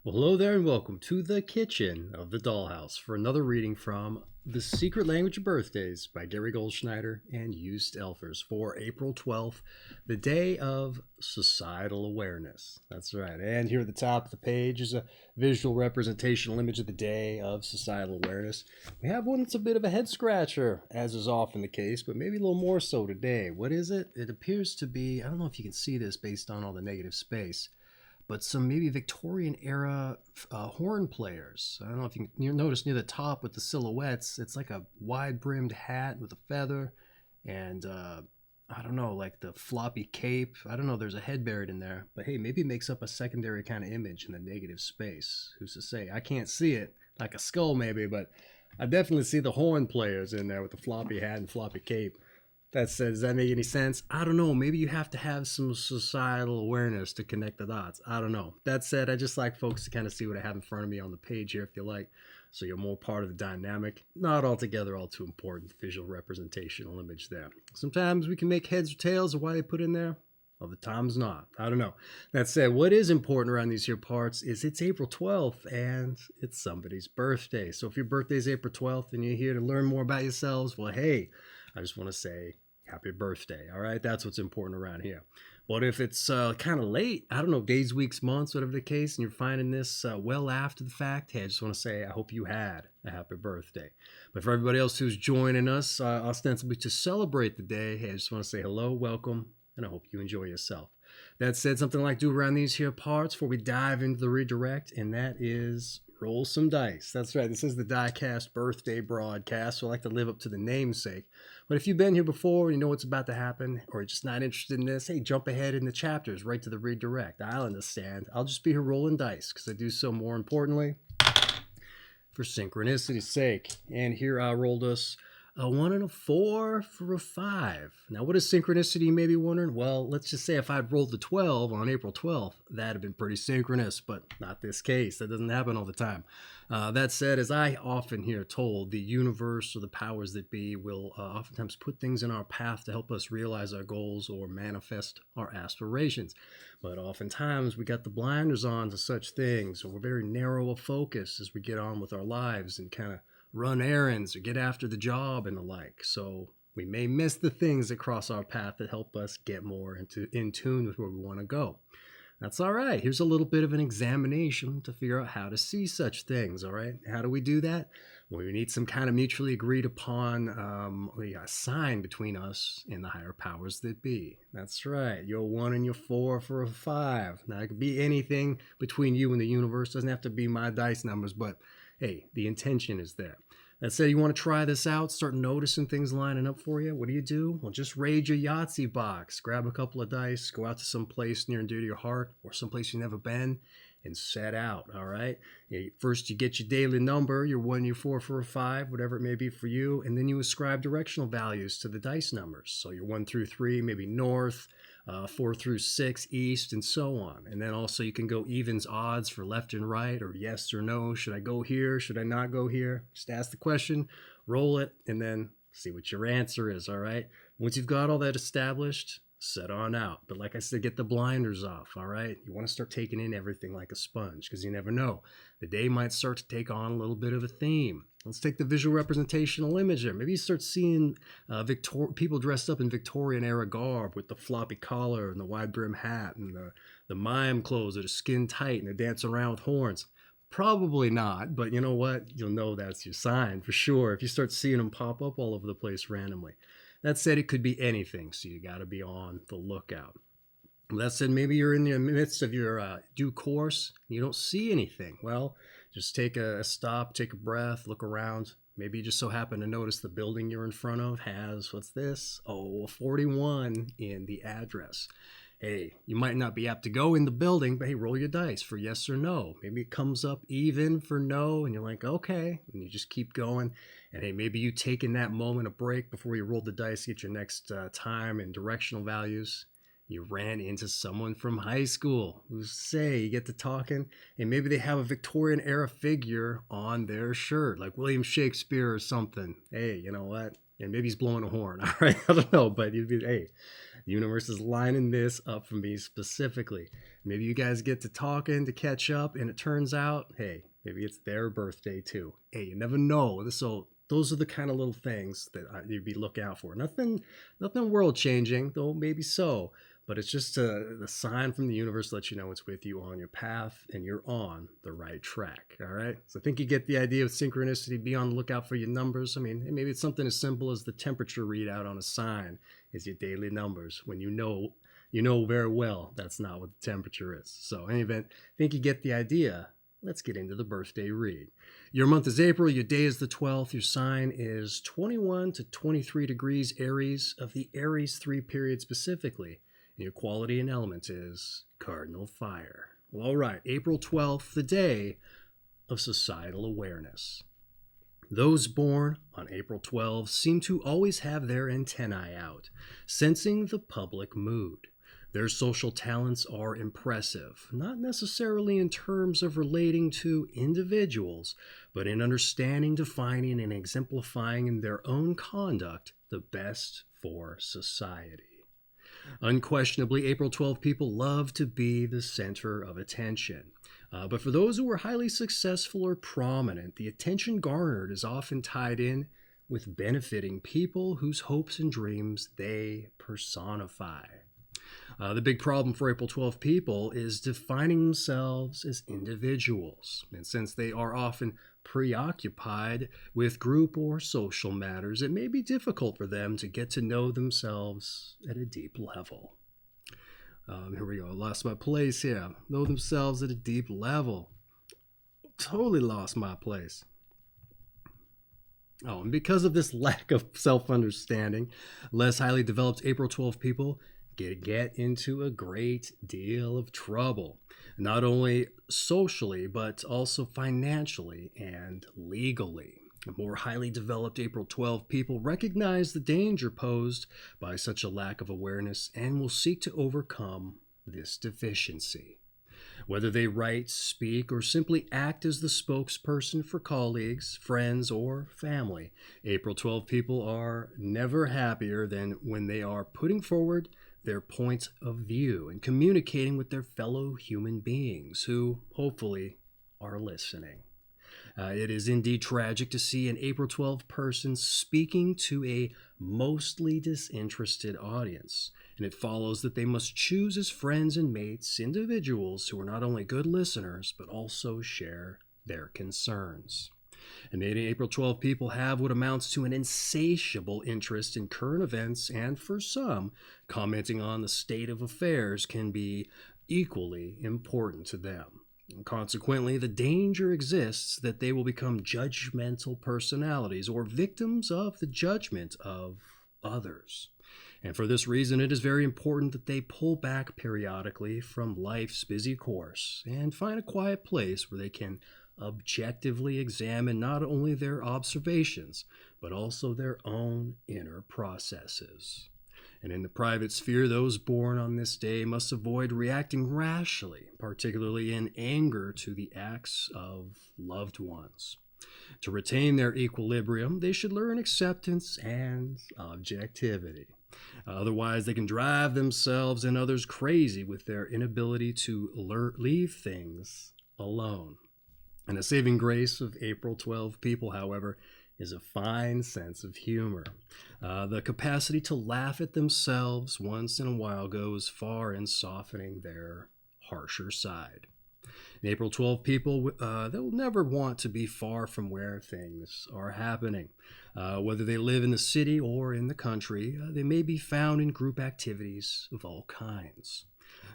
Well, hello there and welcome to the kitchen of the dollhouse for another reading from The Secret Language of Birthdays by Gary Goldschneider and Used Elfers for April 12th, the day of societal awareness. That's right. And here at the top of the page is a visual representational image of the day of societal awareness. We have one that's a bit of a head scratcher, as is often the case, but maybe a little more so today. What is it? It appears to be, I don't know if you can see this based on all the negative space, but some maybe Victorian era horn players. I don't know if you notice near the top with the silhouettes, it's like a wide brimmed hat with a feather and I don't know, like the floppy cape. I don't know, there's a head buried in there, but hey, maybe it makes up a secondary kind of image in the negative space. Who's to say? I can't see it, like a skull maybe, but I definitely see the horn players in there with the floppy hat and floppy cape. That said, does that make any sense? I don't know. Maybe you have to have some societal awareness to connect the dots. I don't know. That said, I just like folks to kind of see what I have in front of me on the page here, if you like, so you're more part of the dynamic. Not altogether all too important visual representational image there. Sometimes we can make heads or tails of why they put in there. Other times not. I don't know. That said, what is important around these here parts is it's April 12th and it's somebody's birthday. So if your birthday is April 12th and you're here to learn more about yourselves, well, hey, I just want to say happy birthday. All right. That's what's important around here. But if it's kind of late, I don't know, days, weeks, months, whatever the case, and you're finding this well after the fact, hey, I just want to say I hope you had a happy birthday. But for everybody else who's joining us ostensibly to celebrate the day, hey, I just want to say hello, welcome, and I hope you enjoy yourself. That said, something I like to do around these here parts before we dive into the redirect, and that is roll some dice. That's right. This is the Diecast birthday broadcast, so I like to live up to the namesake. But if you've been here before, you know what's about to happen, or you're just not interested in this, hey, jump ahead in the chapters right to the redirect. I'll understand. I'll just be here rolling dice because I do so more importantly for synchronicity's sake. And here I rolled us a 1 and a 4 for a 5. Now, what is synchronicity, you may be wondering? Well, let's just say if I'd rolled the 12 on April 12th, that'd have been pretty synchronous, but not this case. That doesn't happen all the time. That said, as I often hear told, the universe or the powers that be will oftentimes put things in our path to help us realize our goals or manifest our aspirations. But oftentimes we got the blinders on to such things, or we're very narrow of focus as we get on with our lives and kind of run errands or get after the job and the like. So we may miss the things that cross our path that help us get more in tune with where we want to go. That's all right. Here's a little bit of an examination to figure out how to see such things, all right? How do we do that? Well, we need some kind of mutually agreed upon sign between us and the higher powers that be. That's right. Your 1 and your 4 for a 5. Now, it could be anything between you and the universe. It doesn't have to be my dice numbers, but hey, the intention is there. Let's say you want to try this out, start noticing things lining up for you. What do? Well, just raid your Yahtzee box, grab a couple of dice, go out to some place near and dear to your heart or someplace you've never been and set out, all right? First, you get your daily number, your 1, your 4 for a 5, whatever it may be for you, and then you ascribe directional values to the dice numbers. So your 1 through 3, maybe north, 4 through 6, east, and so on. And then also you can go evens, odds for left and right, or yes or no. Should I go here? Should I not go here? Just ask the question, roll it, and then see what your answer is, all right? Once you've got all that established, set on out. But like I said, get the blinders off, all right? You want to start taking in everything like a sponge because you never know. The day might start to take on a little bit of a theme. Let's take the visual representational image there. Maybe you start seeing people dressed up in Victorian era garb with the floppy collar and the wide brim hat and the mime clothes that are skin tight and they're dancing around with horns. Probably not, but you know what? You'll know that's your sign for sure if you start seeing them pop up all over the place randomly. That said, it could be anything, so you got to be on the lookout. That said, maybe you're in the midst of your due course, and you don't see anything. Well, just take a stop, take a breath, look around. Maybe you just so happen to notice the building you're in front of has, what's this? Oh, 41 in the address. Hey, you might not be apt to go in the building, but hey, roll your dice for yes or no. Maybe it comes up even for no, and you're like, okay, and you just keep going. And hey, maybe you take in that moment a break before you roll the dice, get your next time and directional values. You ran into someone from high school who say you get to talking, and maybe they have a Victorian era figure on their shirt, like William Shakespeare or something. Hey, you know what? And maybe he's blowing a horn. All right, I don't know, but you'd be, hey, The universe is lining this up for me specifically. Maybe you guys get to talking to catch up, and it turns out, hey, maybe it's their birthday too. Hey, you never know. So those are the kind of little things that you'd be looking out for. Nothing world changing, though maybe so. But it's just the sign from the universe to let you know it's with you on your path and you're on the right track. All right. So I think you get the idea of synchronicity. Be on the lookout for your numbers. I mean, maybe it's something as simple as the temperature readout on a sign is your daily numbers. When you know very well that's not what the temperature is. So in any event, I think you get the idea. Let's get into the birthday read. Your month is April. Your day is the 12th. Your sign is 21 to 23 degrees Aries of the Aries III period specifically. And your quality and element is Cardinal fire. Well, all right, April 12th, the day of societal awareness. Those born on April 12 seem to always have their antennae out, sensing the public mood. Their social talents are impressive, not necessarily in terms of relating to individuals, but in understanding, defining, and exemplifying in their own conduct the best for society. Unquestionably, April 12 people love to be the center of attention. But for those who are highly successful or prominent, the attention garnered is often tied in with benefiting people whose hopes and dreams they personify. The big problem for April 12 people is defining themselves as individuals. And since they are often preoccupied with group or social matters, it may be difficult for them to get to know themselves at a deep level. Here we go. I lost my place here. Know themselves at a deep level. Totally lost my place. Oh, and because of this lack of self-understanding, less highly developed April 12 people get into a great deal of trouble, not only socially, but also financially and legally. More highly developed April 12 people recognize the danger posed by such a lack of awareness and will seek to overcome this deficiency. Whether they write, speak, or simply act as the spokesperson for colleagues, friends, or family, April 12 people are never happier than when they are putting forward their point of view and communicating with their fellow human beings who, hopefully, are listening. It is indeed tragic to see an April 12 person speaking to a mostly disinterested audience, and it follows that they must choose as friends and mates individuals who are not only good listeners, but also share their concerns. And many April 12 people have what amounts to an insatiable interest in current events, and for some, commenting on the state of affairs can be equally important to them. And consequently, the danger exists that they will become judgmental personalities or victims of the judgment of others. And for this reason, it is very important that they pull back periodically from life's busy course and find a quiet place where they can objectively examine not only their observations, but also their own inner processes. And in the private sphere, those born on this day must avoid reacting rashly, particularly in anger to the acts of loved ones. To retain their equilibrium, they should learn acceptance and objectivity. Otherwise, they can drive themselves and others crazy with their inability to leave things alone. And the saving grace of April 12 people, however, is a fine sense of humor. The capacity to laugh at themselves once in a while goes far in softening their harsher side. And April 12 people, they'll never want to be far from where things are happening. Whether they live in the city or in the country, they may be found in group activities of all kinds.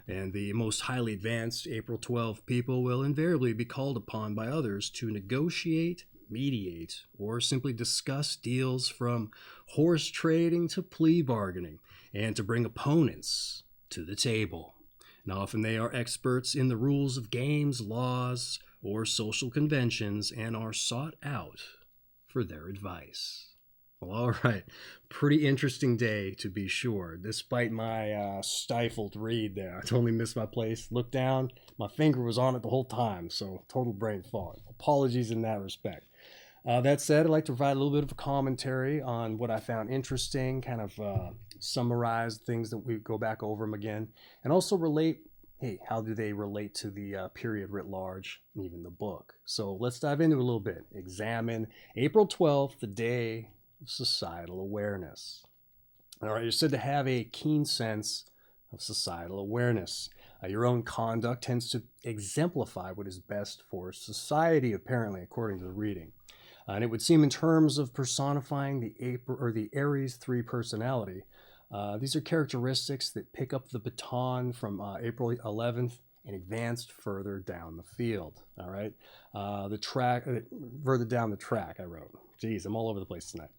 And the most highly advanced April 12 people will invariably be called upon by others to negotiate, mediate, or simply discuss deals from horse trading to plea bargaining, and to bring opponents to the table. And often they are experts in the rules of games, laws, or social conventions, and are sought out for their advice. Well, all right. Pretty interesting day, to be sure. Despite my stifled read there, I totally missed my place. Looked down. My finger was on it the whole time, so total brain fog. Apologies in that respect. That said, I'd like to provide a little bit of a commentary on what I found interesting, kind of summarize things that we go back over them again, and also relate. Hey, how do they relate to the period writ large, and even the book? So let's dive into it a little bit. Examine April 12th, the day of societal awareness. All right, you're said to have a keen sense of societal awareness. Your own conduct tends to exemplify what is best for society, apparently, according to the reading. And it would seem, in terms of personifying the Aries III personality, these are characteristics that pick up the baton from April 11th and advanced further down the field. All right, further down the track, I wrote. Geez, I'm all over the place tonight.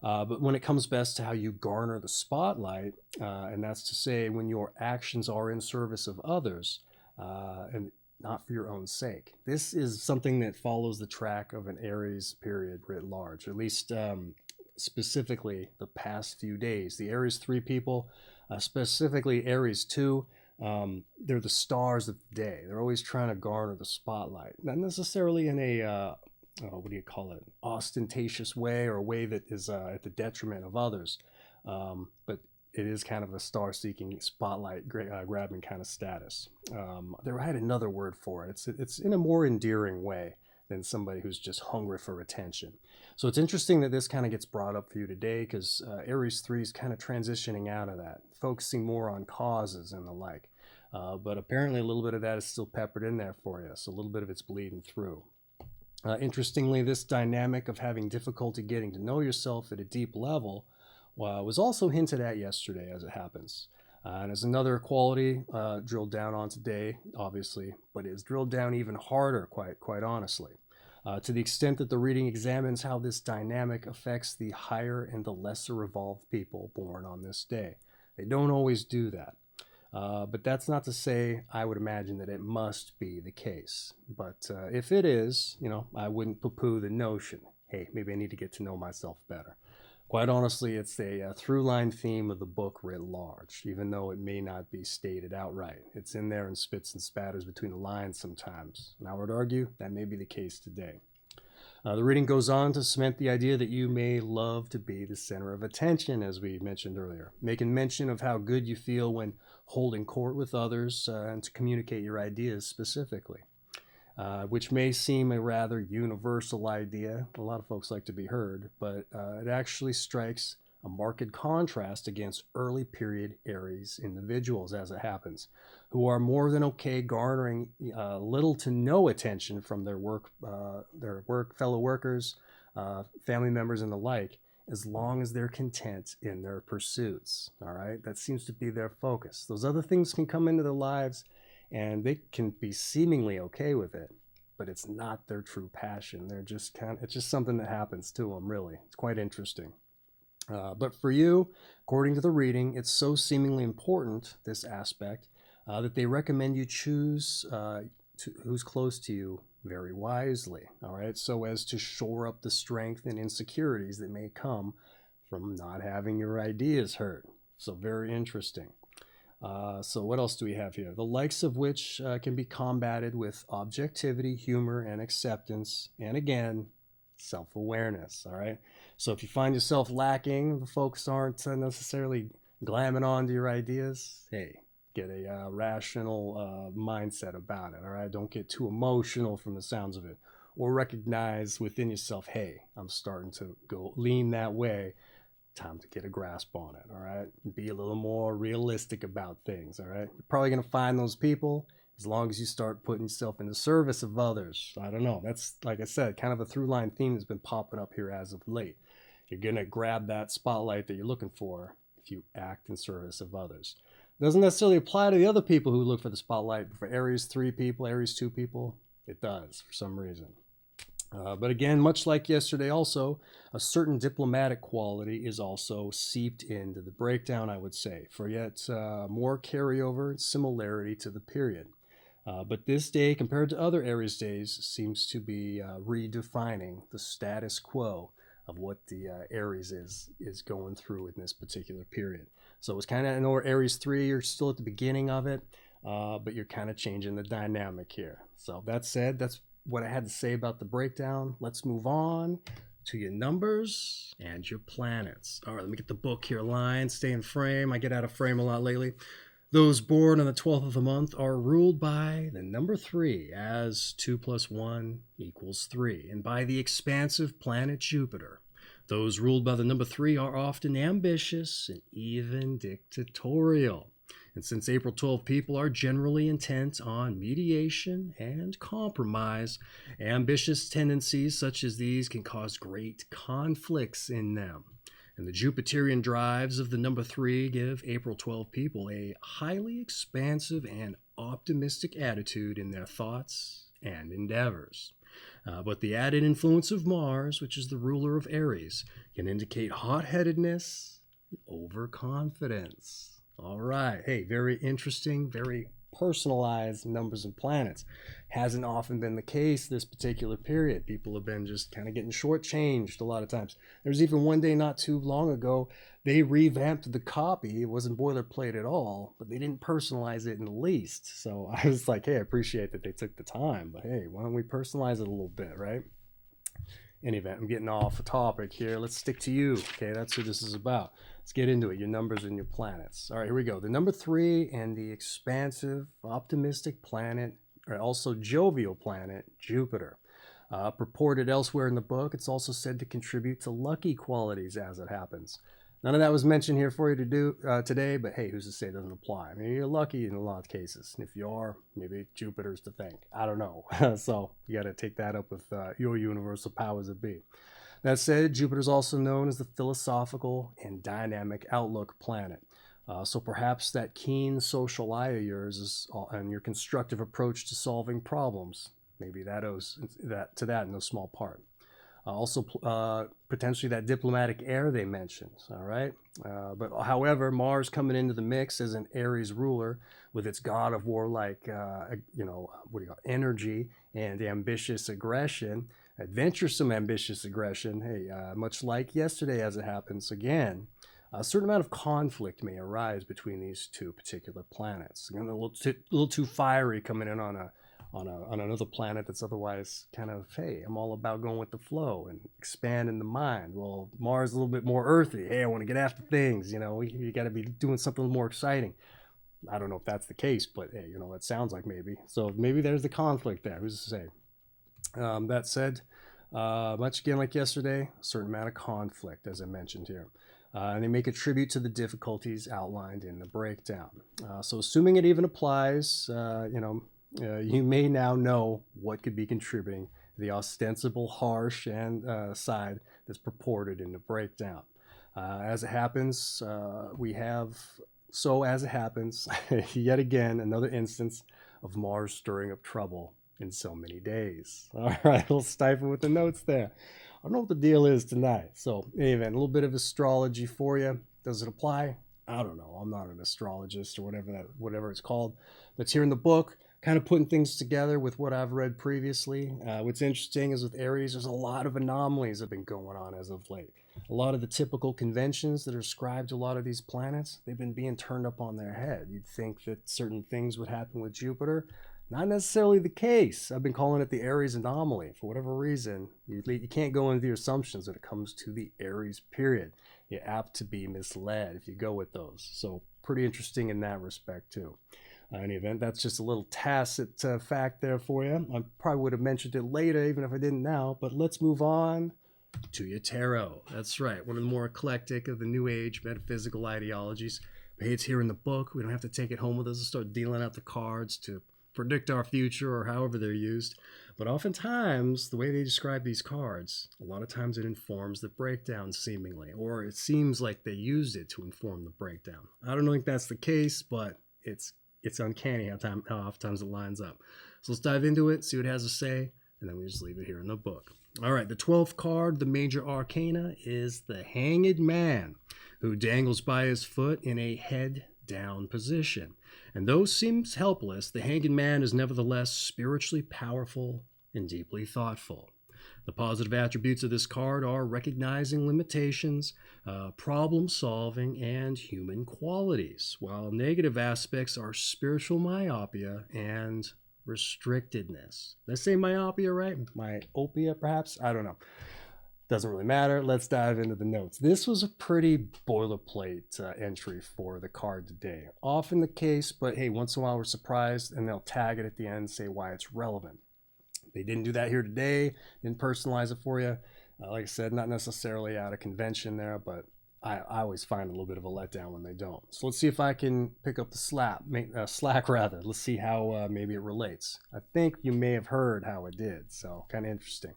But when it comes best to how you garner the spotlight, and that's to say when your actions are in service of others and not for your own sake. This is something that follows the track of an Aries period writ large, at least specifically the past few days. The Aries 3 people, specifically Aries 2, they're the stars of the day. They're always trying to garner the spotlight, not necessarily in a what do you call it, ostentatious way, or a way that is at the detriment of others, but it is kind of a star-seeking, spotlight grabbing kind of status. I had another word for it. It's in a more endearing way than somebody who's just hungry for attention. So it's interesting that this kind of gets brought up for you today, because Aries 3 is kind of transitioning out of that, focusing more on causes and the like. But apparently a little bit of that is still peppered in there for you, so a little bit of it's bleeding through. Interestingly, this dynamic of having difficulty getting to know yourself at a deep level was also hinted at yesterday, as it happens. And as another quality drilled down on today, obviously, but is drilled down even harder, quite honestly, to the extent that the reading examines how this dynamic affects the higher and the lesser evolved people born on this day. They don't always do that. But that's not to say I would imagine that it must be the case. But if it is, I wouldn't poo-poo the notion. Hey, maybe I need to get to know myself better. Quite honestly, it's a through-line theme of the book writ large, even though it may not be stated outright. It's in there in spits and spatters between the lines sometimes. And I would argue that may be the case today. The reading goes on to cement the idea that you may love to be the center of attention, as we mentioned earlier, making mention of how good you feel when holding court with others and to communicate your ideas specifically, which may seem a rather universal idea. A lot of folks like to be heard, but it actually strikes a marked contrast against early period Aries individuals, as it happens, who are more than okay garnering little to no attention from their fellow workers, family members, and the like, as long as they're content in their pursuits. All right, that seems to be their focus. Those other things can come into their lives, and they can be seemingly okay with it, but it's not their true passion. It's just something that happens to them. Really, it's quite interesting. But for you, according to the reading, it's so seemingly important, this aspect, that they recommend you choose who's close to you very wisely, all right, so as to shore up the strength and insecurities that may come from not having your ideas heard. So very interesting. So what else do we have here? The likes of which can be combated with objectivity, humor, and acceptance, and again, self-awareness, all right? So if you find yourself lacking, the folks aren't necessarily glamming onto your ideas, hey, get a rational mindset about it, all right? Don't get too emotional from the sounds of it, or recognize within yourself, hey, I'm starting to go lean that way. Time to get a grasp on it, all right? Be a little more realistic about things, all right? You're probably going to find those people as long as you start putting yourself in the service of others. I don't know. That's, like I said, kind of a through-line theme that's been popping up here as of late. You're going to grab that spotlight that you're looking for if you act in service of others. Doesn't necessarily apply to the other people who look for the spotlight, but for Aries 3 people, Aries 2 people, it does for some reason. But again, much like yesterday also, a certain diplomatic quality is also seeped into the breakdown, I would say, for yet more carryover and similarity to the period. But this day, compared to other Aries days, seems to be redefining the status quo of what the Aries is going through in this particular period. So it's kind of, I know Aries 3, you're still at the beginning of it, but you're kind of changing the dynamic here. So that said, that's what I had to say about the breakdown. Let's move on to your numbers and your planets. All right, let me get the book here aligned, stay in frame. I get out of frame a lot lately. Those born on the 12th of the month are ruled by the number 3, as 2 plus 1 equals 3, and by the expansive planet Jupiter. Those ruled by the number 3 are often ambitious and even dictatorial. And since April 12 people are generally intent on mediation and compromise, ambitious tendencies such as these can cause great conflicts in them. And the Jupiterian drives of the number 3 give April 12 people a highly expansive and optimistic attitude in their thoughts and endeavors. But the added influence of Mars, which is the ruler of Aries, can indicate hot-headedness and overconfidence. All right. Hey, very interesting, very personalized numbers and planets. Hasn't often been the case this particular period. People have been just kind of getting shortchanged a lot of times. There's even one day not too long ago, they revamped the copy. It wasn't boilerplate at all, but they didn't personalize it in the least. So I was like, hey, I appreciate that they took the time, but hey, why don't we personalize it a little bit, right? In any event, I'm getting off the topic here. Let's stick to you. Okay, that's what this is about. Let's get into it, your numbers and your planets. All right, here we go. The number 3 and the expansive, optimistic planet, or also jovial planet, Jupiter. Purported elsewhere in the book, it's also said to contribute to lucky qualities as it happens. None of that was mentioned here for you to do today, but hey, who's to say it doesn't apply? I mean, you're lucky in a lot of cases. And if you are, maybe Jupiter's to thank. I don't know. So you got to take that up with your universal powers that be. That said, Jupiter's also known as the philosophical and dynamic outlook planet. So perhaps that keen social eye of yours is, and your constructive approach to solving problems, maybe that owes to that in no small part. Also, potentially that diplomatic air they mentioned, all right? But however, Mars coming into the mix as an Aries ruler with its god of war-like, energy and ambitious aggression, adventuresome ambitious aggression, hey, much like yesterday as it happens again, a certain amount of conflict may arise between these two particular planets. Again, a little too fiery coming in on another planet that's otherwise kind of, hey, I'm all about going with the flow and expanding the mind. Well, Mars is a little bit more earthy. Hey, I want to get after things. You got to be doing something more exciting. I don't know if that's the case, but hey, it sounds like maybe. So maybe there's the conflict there. Who's to say? That said, much again like yesterday, a certain amount of conflict, as I mentioned here. And they may contribute to the difficulties outlined in the breakdown. So assuming it even applies, you may now know what could be contributing to the ostensible harsh and side that's purported in the breakdown. As it happens, yet again, another instance of Mars stirring up trouble in so many days. All right, we'll stifle with the notes there. I don't know what the deal is tonight. So, anyway, a little bit of astrology for you. Does it apply? I don't know. I'm not an astrologist or whatever it's called. But it's here in the book, kind of putting things together with what I've read previously. What's interesting is with Aries, there's a lot of anomalies that have been going on as of late. A lot of the typical conventions that are ascribed to a lot of these planets, they've been being turned up on their head. You'd think that certain things would happen with Jupiter. Not necessarily the case. I've been calling it the Aries anomaly. For whatever reason, you can't go into your assumptions when it comes to the Aries period. You're apt to be misled if you go with those. So pretty interesting in that respect too. In any event, that's just a little tacit fact there for you. I probably would have mentioned it later, even if I didn't now. But let's move on to your tarot. That's right, one of the more eclectic of the New Age metaphysical ideologies. But hey, it's here in the book. We don't have to take it home with us and start dealing out the cards to predict our future or however they're used. But oftentimes, the way they describe these cards, a lot of times it informs the breakdown seemingly, or it seems like they used it to inform the breakdown. I don't think that's the case, but it's uncanny how oftentimes it lines up. So let's dive into it, see what it has to say, and then we just leave it here in the book. All right, the 12th card, the major arcana, is the Hanged Man, who dangles by his foot in a head-down position. And though seems helpless, the Hanged Man is nevertheless spiritually powerful and deeply thoughtful. The positive attributes of this card are recognizing limitations, problem solving, and human qualities, while negative aspects are spiritual myopia and restrictedness. Did I say myopia right? Myopia, perhaps? I don't know. Doesn't really matter. Let's dive into the notes. This was a pretty boilerplate entry for the card today. Often the case, but hey, once in a while we're surprised and they'll tag it at the end and say why it's relevant. They didn't do that here today, didn't personalize it for you. Like I said, not necessarily out of convention there, but I always find a little bit of a letdown when they don't. So let's see if I can pick up the slack rather. Let's see how maybe it relates. I think you may have heard how it did, so kind of interesting.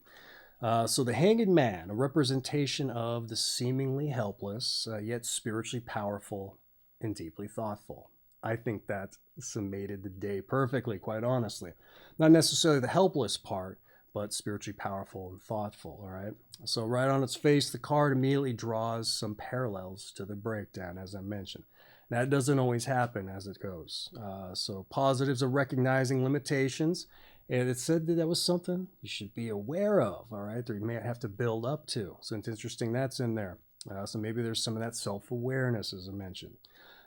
So the Hanged Man, a representation of the seemingly helpless, yet spiritually powerful and deeply thoughtful. I think that summated the day perfectly, quite honestly. Not necessarily the helpless part, but spiritually powerful and thoughtful, all right? So right on its face, the card immediately draws some parallels to the breakdown, as I mentioned. That doesn't always happen as it goes. So positives are recognizing limitations, and it said that was something you should be aware of, all right, or you may have to build up to. So it's interesting that's in there. So maybe there's some of that self-awareness, as I mentioned.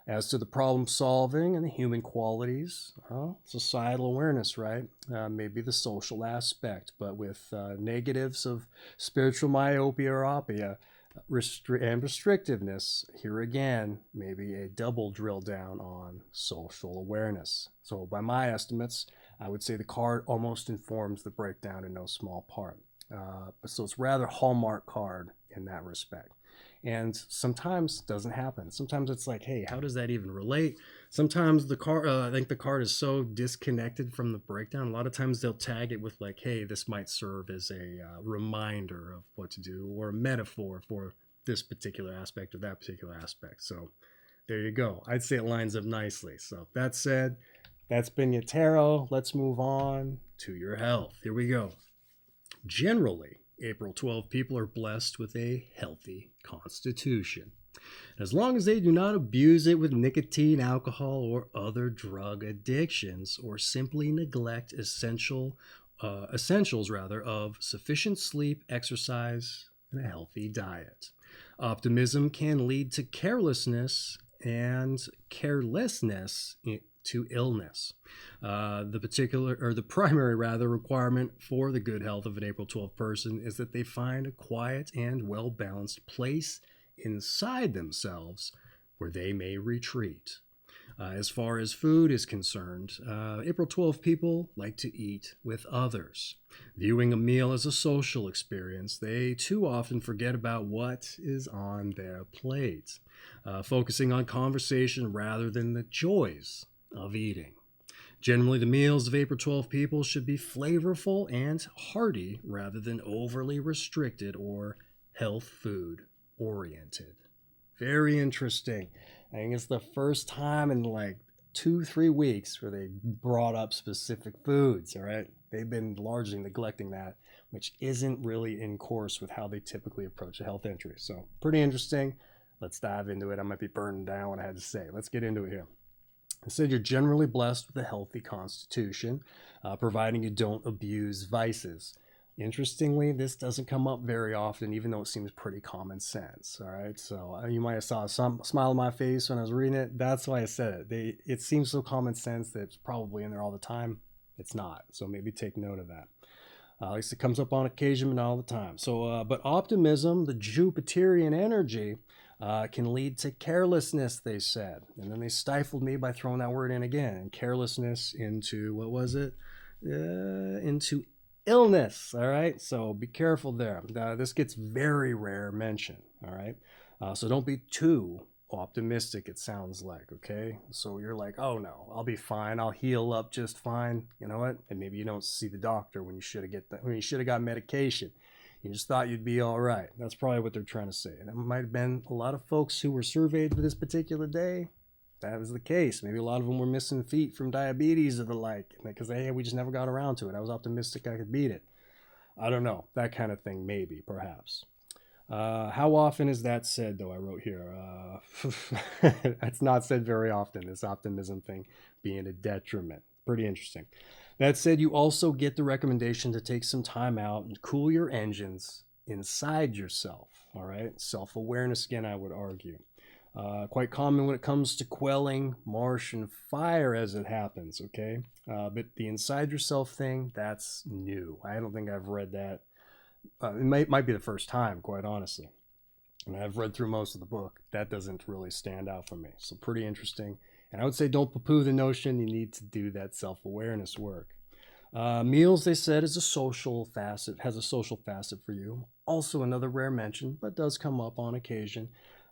As to the problem solving and the human qualities, societal awareness, right? Maybe the social aspect, but with negatives of spiritual myopia or opia and restrictiveness, here again, maybe a double drill down on social awareness. So by my estimates, I would say the card almost informs the breakdown in no small part. So it's rather hallmark card in that respect. And sometimes it doesn't happen. Sometimes it's like, hey, how does that even relate? Sometimes the card, I think the card is so disconnected from the breakdown. A lot of times they'll tag it with like, hey, this might serve as a reminder of what to do, or a metaphor for this particular aspect or that particular aspect. So there you go. I'd say it lines up nicely. So that said, that's been your tarot. Let's move on to your health. Here we go. Generally, April 12 people are blessed with a healthy constitution. As long as they do not abuse it with nicotine, alcohol, or other drug addictions, or simply neglect essentials of sufficient sleep, exercise, and a healthy diet. Optimism can lead to carelessness, and carelessness to illness. The primary requirement for the good health of an April 12 person is that they find a quiet and well-balanced place inside themselves where they may retreat. As far as food is concerned, April 12 people like to eat with others. Viewing a meal as a social experience, they too often forget about what is on their plate, focusing on conversation rather than the joys of eating. Generally, the meals of April 12 people should be flavorful and hearty rather than overly restricted or health food oriented. Very interesting. I think it's the first time in like 2-3 weeks where they brought up specific foods, all right? They've been largely neglecting that, which isn't really in course with how they typically approach a health entry. So pretty interesting. Let's dive into it. I might be burning down what I had to say. Let's get into it here. I said you're generally blessed with a healthy constitution, providing you don't abuse vices. Interestingly, this doesn't come up very often, even though it seems pretty common sense. All right, so you might have saw some smile on my face when I was reading it. That's why I said it. It seems so common sense that it's probably in there all the time. It's not, so maybe take note of that. At least it comes up on occasion, but not all the time. So, but optimism, the Jupiterian energy, can lead to carelessness, they said. And then they stifled me by throwing that word in again. And carelessness into, what was it? Into illness, all right? So be careful there. This gets very rare mention, all right? So don't be too optimistic, it sounds like, okay? So you're like, oh no, I'll be fine. I'll heal up just fine. You know what? And maybe you don't see the doctor when you should have got medication. You just thought you'd be all right. That's probably what they're trying to say. And it might have been a lot of folks who were surveyed for this particular day. That was the case. Maybe a lot of them were missing feet from diabetes or the like, because hey, we just never got around to it. I was optimistic I could beat it. I don't know. That kind of thing, maybe, perhaps. How often is that said, though? I wrote here. That's not said very often, this optimism thing being a detriment. Pretty interesting. That said, you also get the recommendation to take some time out and cool your engines inside yourself, all right? Self-awareness, again, I would argue. Quite common when it comes to quelling Martian fire as it happens, okay? But the inside yourself thing, that's new. I don't think I've read that It might be the first time, quite honestly. And I've read through most of the book. That doesn't really stand out for me. So pretty interesting. And I would say don't poo-poo the notion you need to do that self-awareness work. Meals, they said, is a social facet, has a social facet for you. Also another rare mention, but does come up on occasion.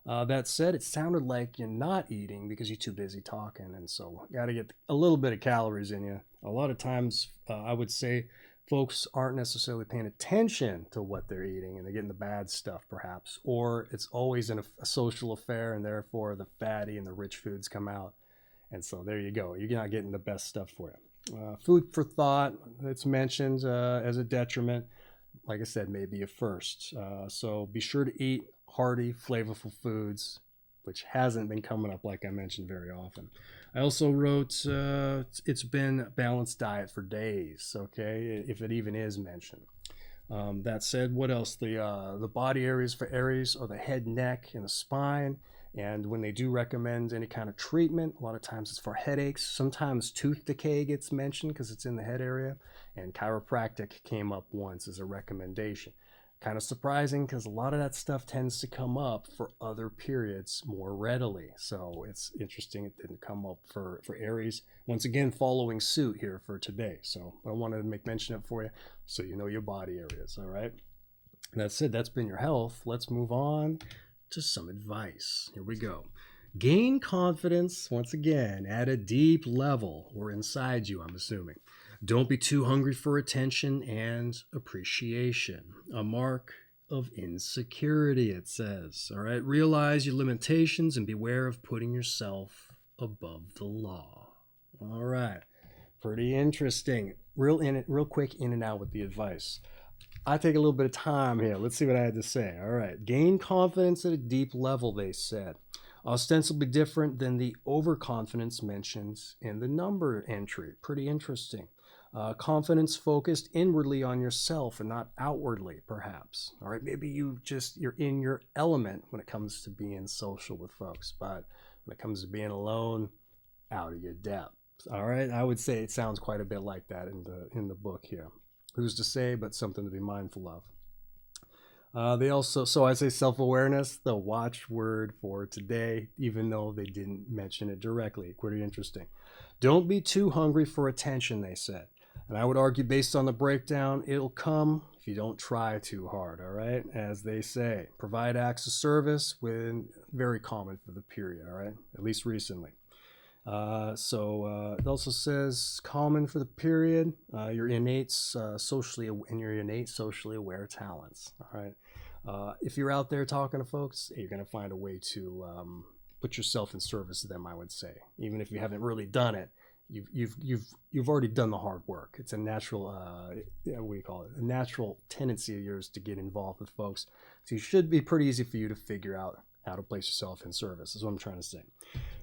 That said, it sounded like you're not eating because you're too busy talking, and so got to get a little bit of calories in you. A lot of times, I would say folks aren't necessarily paying attention to what they're eating, and they're getting the bad stuff, perhaps, or it's always in a social affair, and therefore the fatty and the rich foods come out. And so there you go. You're not getting the best stuff for you. Food for thought, it's mentioned as a detriment. Like I said, maybe a first. So be sure to eat hearty, flavorful foods, which hasn't been coming up, like I mentioned, very often. I also wrote, it's been a balanced diet for days, okay, if it even is mentioned. That said, what else? The body areas for Aries are the head, neck, and the spine. And when they do recommend any kind of treatment, a lot of times it's for headaches. Sometimes tooth decay gets mentioned because it's in the head area. And chiropractic came up once as a recommendation. Kind of surprising because a lot of that stuff tends to come up for other periods more readily. So it's interesting it didn't come up for Aries. Once again, following suit here for today. So I wanted to make mention of it for you so you know your body areas, all right? That's it. That's been your health. Let's move on to some advice. Here we go. Gain confidence, once again, at a deep level or inside you, I'm assuming. Don't be too hungry for attention and appreciation. A mark of insecurity, it says. All right. Realize your limitations and beware of putting yourself above the law. All right. Pretty interesting. Real quick in and out with the advice. I take a little bit of time here. Let's see what I had to say. All right. Gain confidence at a deep level, they said. Ostensibly different than the overconfidence mentioned in the number entry. Pretty interesting. Confidence focused inwardly on yourself and not outwardly, perhaps. All right. Maybe you're in your element when it comes to being social with folks, but when it comes to being alone, out of your depth. All right. I would say it sounds quite a bit like that in the book here. Who's to say, but something to be mindful of. They also, so I say self-awareness, the watchword for today, even though they didn't mention it directly. Pretty interesting. Don't be too hungry for attention, they said. And I would argue based on the breakdown, it'll come if you don't try too hard, all right? As they say, provide acts of service when very common for the period, all right? At least recently. It also says common for the period, your innate socially aware talents. All right. If you're out there talking to folks, you're going to find a way to put yourself in service to them. I would say, even if you haven't really done it, you've already done the hard work. It's a natural, what do you call it? A natural tendency of yours to get involved with folks. So it should be pretty easy for you to figure out how to place yourself in service, is what I'm trying to say.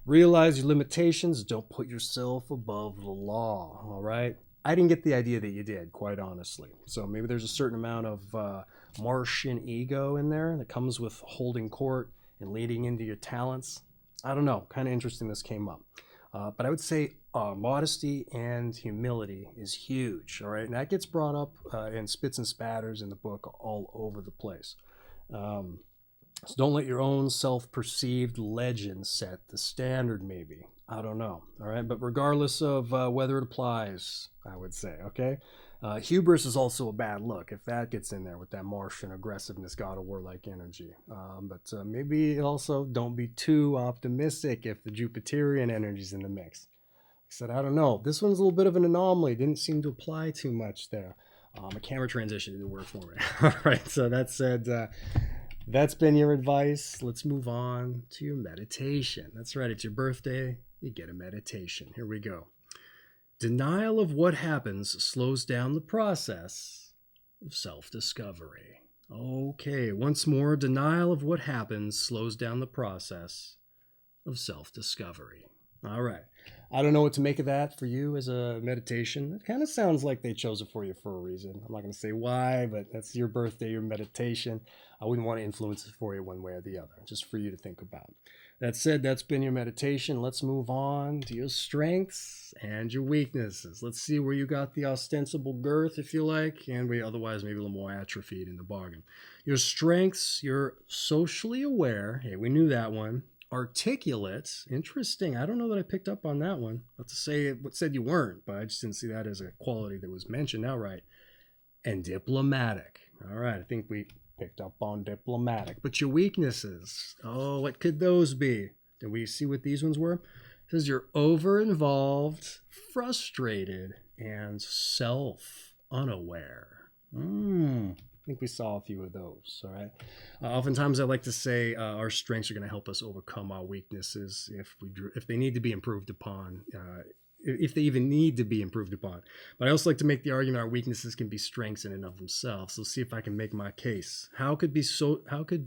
Realize your limitations. Don't put yourself above the law, all right? I didn't get the idea that you did, quite honestly. So maybe there's a certain amount of Martian ego in there that comes with holding court and leading into your talents. I don't know. Kind of interesting this came up. But I would say modesty and humility is huge, all right? And that gets brought up in spits and spatters in the book all over the place. So don't let your own self-perceived legend set the standard, maybe. I don't know, all right? But regardless of whether it applies, I would say, okay? Hubris is also a bad look if that gets in there with that Martian aggressiveness, God of War-like energy. But maybe also don't be too optimistic if the Jupiterian energy's in the mix. I said, I don't know. This one's a little bit of an anomaly. Didn't seem to apply too much there. A camera transition didn't work for me. All right, so that said... that's been your advice. Let's move on to your meditation. That's right. It's your birthday. You get a meditation. Here we go. Denial of what happens slows down the process of self-discovery. Okay, once more, denial of what happens slows down the process of self-discovery. All right. I don't know what to make of that for you as a meditation. It kind of sounds like they chose it for you for a reason. I'm not going to say why, but that's your birthday, your meditation. I wouldn't want to influence it for you one way or the other, just for you to think about. That said, that's been your meditation. Let's move on to your strengths and your weaknesses. Let's see where you got the ostensible girth, if you like, and we otherwise maybe a little more atrophied in the bargain. Your strengths, you're socially aware. Hey, we knew that one. Articulate. Interesting. I don't know that I picked up on that one. Not to say it said you weren't, but I just didn't see that as a quality that was mentioned outright. And diplomatic. All right, I think we picked up on diplomatic. But your weaknesses, oh, what could those be? Did we see what these ones were? It says you're over-involved, frustrated, and self-unaware. I think we saw a few of those, all right? Oftentimes I like to say our strengths are going to help us overcome our weaknesses if they need to be improved upon, if they even need to be improved upon. But I also like to make the argument our weaknesses can be strengths in and of themselves. So see if I can make my case. How could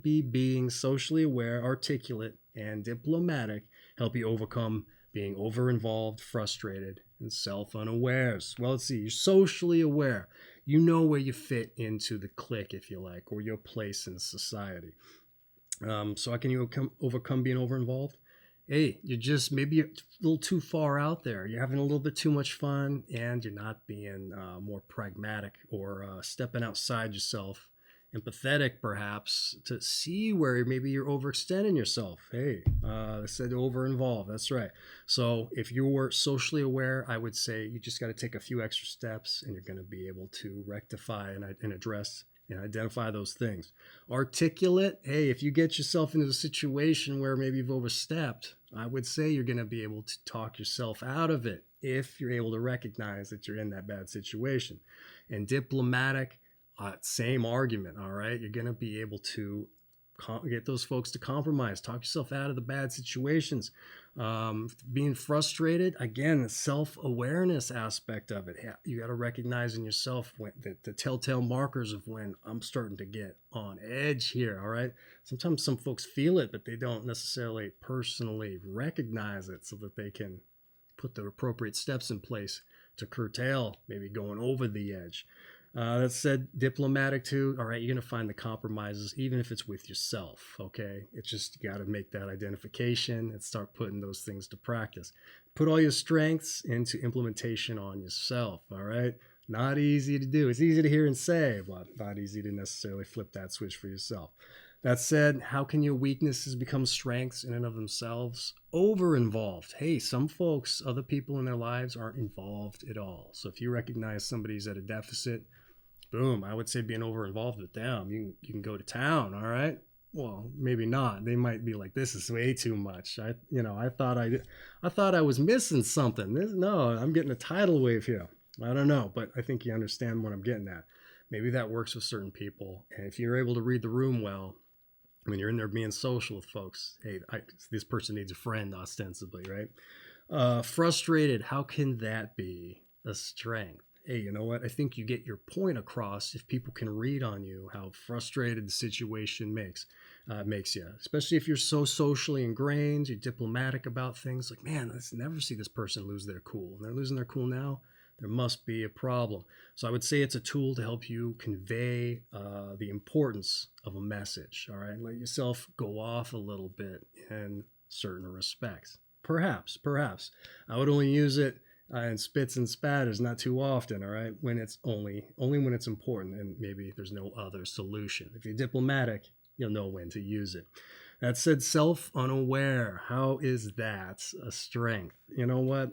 being socially aware, articulate, and diplomatic help you overcome being over-involved, frustrated, and self-unawares? Well, let's see. You're socially aware. You know where you fit into the clique, if you like, or your place in society. So how can you overcome being over-involved? Hey, maybe a little too far out there. You're having a little bit too much fun, and you're not being more pragmatic or stepping outside yourself. Empathetic, perhaps, to see where maybe you're overextending yourself. Hey, I said over-involved. That's right. So if you were socially aware, I would say you just got to take a few extra steps, and you're going to be able to rectify and address and identify those things. Articulate, hey, if you get yourself into a situation where maybe you've overstepped, I would say you're going to be able to talk yourself out of it if you're able to recognize that you're in that bad situation. And diplomatic, same argument, all right? You're going to be able to get those folks to compromise, talk yourself out of the bad situations. Being frustrated, again, the self-awareness aspect of it. You got to recognize in yourself the telltale markers of when I'm starting to get on edge here, all right? Sometimes some folks feel it, but they don't necessarily personally recognize it so that they can put the appropriate steps in place to curtail maybe going over the edge. That said, diplomatic too. All right, you're going to find the compromises, even if it's with yourself, okay? It's just you got to make that identification and start putting those things to practice. Put all your strengths into implementation on yourself, all right? Not easy to do. It's easy to hear and say, but not easy to necessarily flip that switch for yourself. That said, how can your weaknesses become strengths in and of themselves? Over-involved. Hey, some folks, other people in their lives aren't involved at all. So if you recognize somebody's at a deficit, boom, I would say being over-involved with them, you can go to town, all right? Well, maybe not. They might be like, this is way too much. I thought I was missing something. No, I'm getting a tidal wave here. I don't know, but I think you understand what I'm getting at. Maybe that works with certain people. And if you're able to read the room well, when you're in there being social with folks, hey, this person needs a friend, ostensibly, right? Frustrated, how can that be a strength? Hey, you know what? I think you get your point across if people can read on you how frustrated the situation makes you. Especially if you're so socially ingrained, you're diplomatic about things. Like, man, let's never see this person lose their cool. And they're losing their cool now. There must be a problem. So I would say it's a tool to help you convey the importance of a message. All right, let yourself go off a little bit in certain respects. Perhaps. I would only use it and spits and spatters not too often, all right, when it's only when it's important and maybe there's no other solution. If you're diplomatic, you'll know when to use it. That said, self-unaware, how is that a strength? You know what?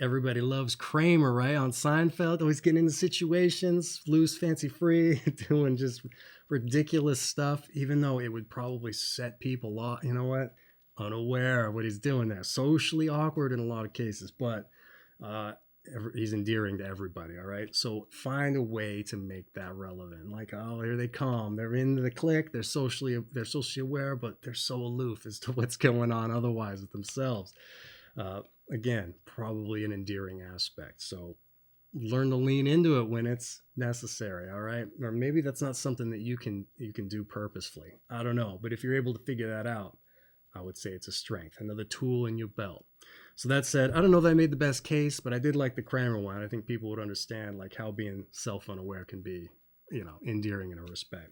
Everybody loves Kramer, right? On Seinfeld, always getting into situations, loose, fancy free, doing just ridiculous stuff, even though it would probably set people off, you know what? Unaware of what he's doing there. Socially awkward in a lot of cases, but he's endearing to everybody, all right? So find a way to make that relevant. Like, oh, here they come. They're in the clique. They're socially aware, but they're so aloof as to what's going on otherwise with themselves. Again, probably an endearing aspect. So learn to lean into it when it's necessary, all right? Or maybe that's not something that you can do purposefully. I don't know. But if you're able to figure that out, I would say it's a strength, another tool in your belt. So that said, I don't know if I made the best case, but I did like the Kramer one. I think people would understand like how being self-unaware can be, endearing in a respect.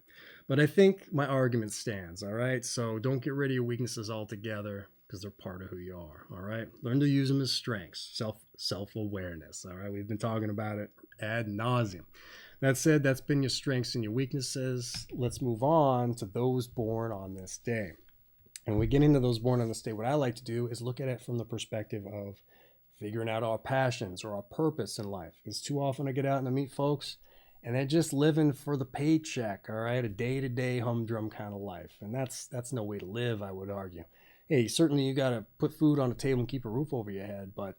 But I think my argument stands, all right? So don't get rid of your weaknesses altogether because they're part of who you are, all right? Learn to use them as strengths, self-awareness, all right? We've been talking about it ad nauseum. That said, that's been your strengths and your weaknesses. Let's move on to those born on this day. And when we get into those born on this day, what I like to do is look at it from the perspective of figuring out our passions or our purpose in life. Because too often I get out and I meet folks and they're just living for the paycheck, all right? A day-to-day humdrum kind of life. And that's no way to live, I would argue. Hey, certainly you got to put food on the table and keep a roof over your head, but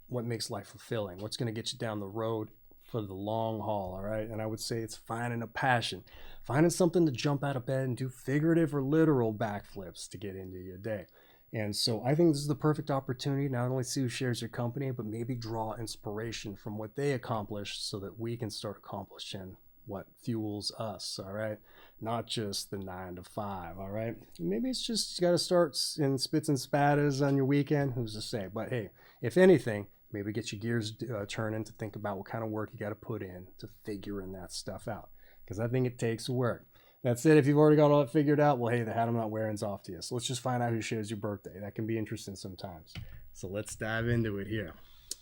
what makes life fulfilling? What's going to get you down the road for the long haul, all right? And I would say it's finding a passion, finding something to jump out of bed and do figurative or literal backflips to get into your day. And so I think this is the perfect opportunity not only to see who shares your company, but maybe draw inspiration from what they accomplished so that we can start accomplishing what fuels us, all right? Not just the 9 to 5, all right? Maybe it's just you got to start in spits and spatters on your weekend, who's to say? But hey, if anything, maybe get your gears turning to think about what kind of work you got to put in to figuring that stuff out, because I think it takes work. That's it. If you've already got all that figured out, well, hey, the hat I'm not wearing's off to you. So let's just find out who shares your birthday. That can be interesting sometimes. So let's dive into it here.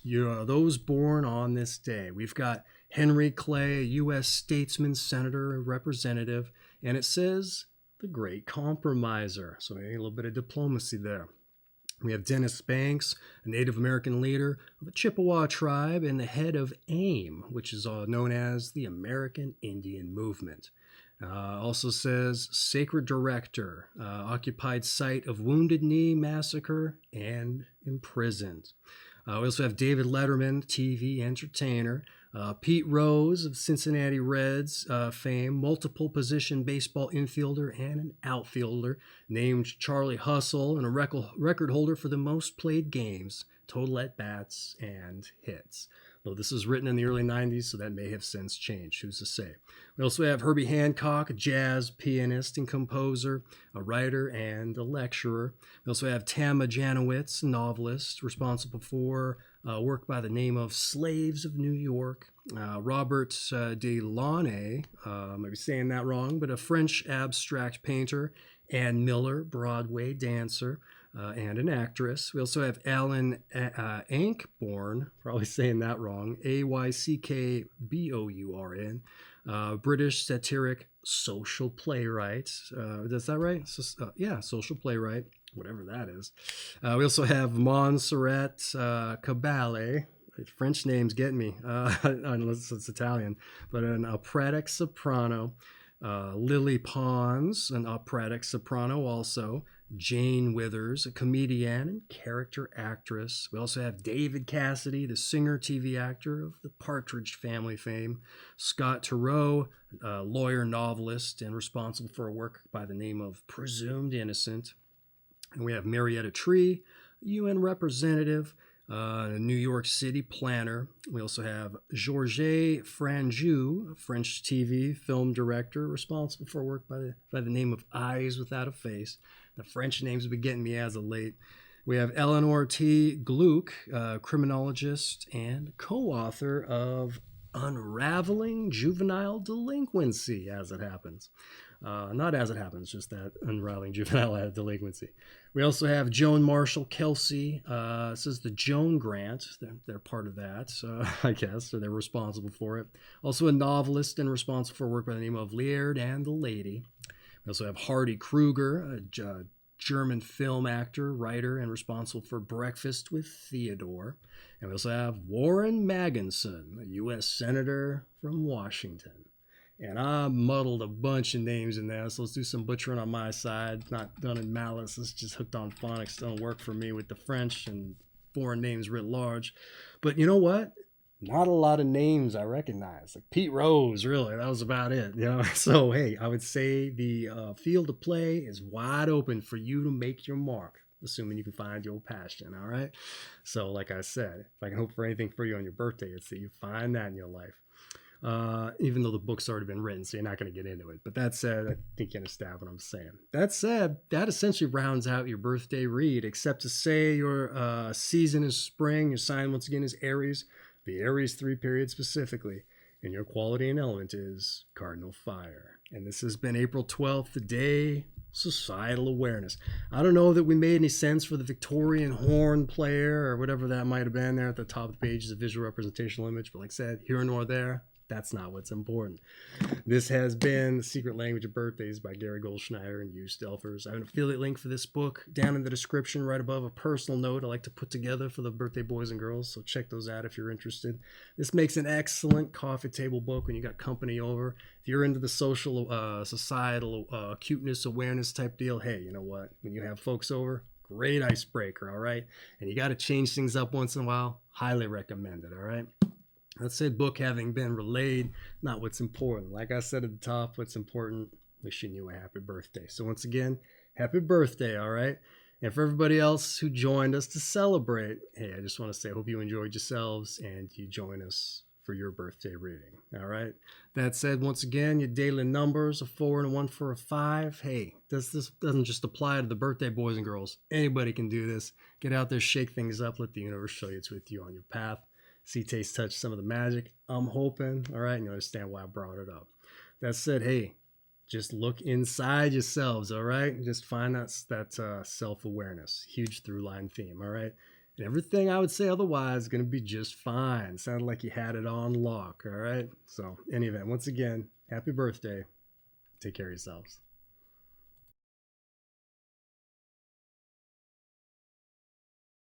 You're those born on this day. We've got Henry Clay, a U.S. statesman, senator, representative, and it says the Great Compromiser. So maybe a little bit of diplomacy there. We have Dennis Banks, a Native American leader of a Chippewa tribe and the head of AIM, which is known as the American Indian Movement. Also says Sacred Director, occupied site of Wounded Knee Massacre, and imprisoned. We also have David Letterman, TV entertainer. Pete Rose of Cincinnati Reds fame, multiple position baseball infielder and an outfielder, named Charlie Hustle, and a record holder for the most played games, total at-bats, and hits. Though this was written in the early 90s, so that may have since changed. Who's to say? We also have Herbie Hancock, a jazz pianist and composer, a writer and a lecturer. We also have Tama Janowitz, a novelist, responsible for work by the name of Slaves of New York. Robert Delaunay, I might be saying that wrong, but a French abstract painter. Ann Miller, Broadway dancer. And an actress. We also have Alan Ayckbourn, probably saying that wrong, Ayckbourn, British satiric social playwright. Is that right? Yeah, social playwright, whatever that is. We also have Montserrat Caballé. French names get me, unless it's Italian, but an operatic soprano. Lily Pons, an operatic soprano also. Jane Withers, a comedian and character actress. We also have David Cassidy, the singer, TV actor of the Partridge Family fame. Scott Turow, a lawyer, novelist, and responsible for a work by the name of Presumed Innocent. And we have Marietta Tree, a UN representative, a New York City planner. We also have Georges Franju, a French TV film director, responsible for work by the name of Eyes Without a Face. The French names have been getting me as of late. We have Eleanor T. Gluck, criminologist and co-author of Unraveling Juvenile Delinquency, as it happens. Not as it happens, just that Unraveling Juvenile Delinquency. We also have Joan Marshall Kelsey. This is the Joan Grant. They're part of that, I guess, or they're responsible for it. Also a novelist and responsible for work by the name of Laird and the Lady. We also have Hardy Kruger, a German film actor, writer, and responsible for Breakfast with Theodore. And we also have Warren Magginson, a U.S. Senator from Washington. And I muddled a bunch of names in there, so let's do some butchering on my side. Not done in malice. It's just hooked on phonics. Don't work for me with the French and foreign names writ large. But you know what? Not a lot of names I recognize. Like Pete Rose, really. That was about it. So, hey, I would say the field of play is wide open for you to make your mark, assuming you can find your passion, all right? So, like I said, if I can hope for anything for you on your birthday, it's that you find that in your life. Even though the book's already been written, so you're not going to get into it. But that said, I think you understand what I'm saying. That said, that essentially rounds out your birthday read, except to say your season is spring, your sign once again is Aries, the Aries 3 period specifically, and your quality and element is Cardinal Fire. And this has been April 12th, the day societal awareness. I don't know that we made any sense for the Victorian horn player or whatever that might have been there at the top of the page as a visual representational image, but like I said, here nor there, that's not what's important. This has been The Secret Language of Birthdays by Gary Goldschneider and Joost Elfers. I have an affiliate link for this book down in the description right above, a personal note I like to put together for the birthday boys and girls, so check those out if you're interested. This makes an excellent coffee table book when you got company over. If you're into the social, societal cuteness, awareness type deal, hey, you know what? When you have folks over, great icebreaker, all right? And you got to change things up once in a while, highly recommend it, all right? That said, book having been relayed, not what's important. Like I said at the top, what's important, wishing you a happy birthday. So once again, happy birthday, all right? And for everybody else who joined us to celebrate, hey, I just want to say I hope you enjoyed yourselves and you join us for your birthday reading, all right? That said, once again, your daily numbers, a 4 and a 1 for a 5. Hey, this doesn't just apply to the birthday boys and girls. Anybody can do this. Get out there, shake things up, let the universe show you it's with you on your path. See, taste, touch some of the magic. I'm hoping, all right, and you understand why I brought it up. That said, hey, just look inside yourselves, all right? Just find that self-awareness, huge through-line theme, all right? And everything I would say otherwise is going to be just fine. Sounded like you had it on lock, all right? So, in any event, once again, happy birthday. Take care of yourselves.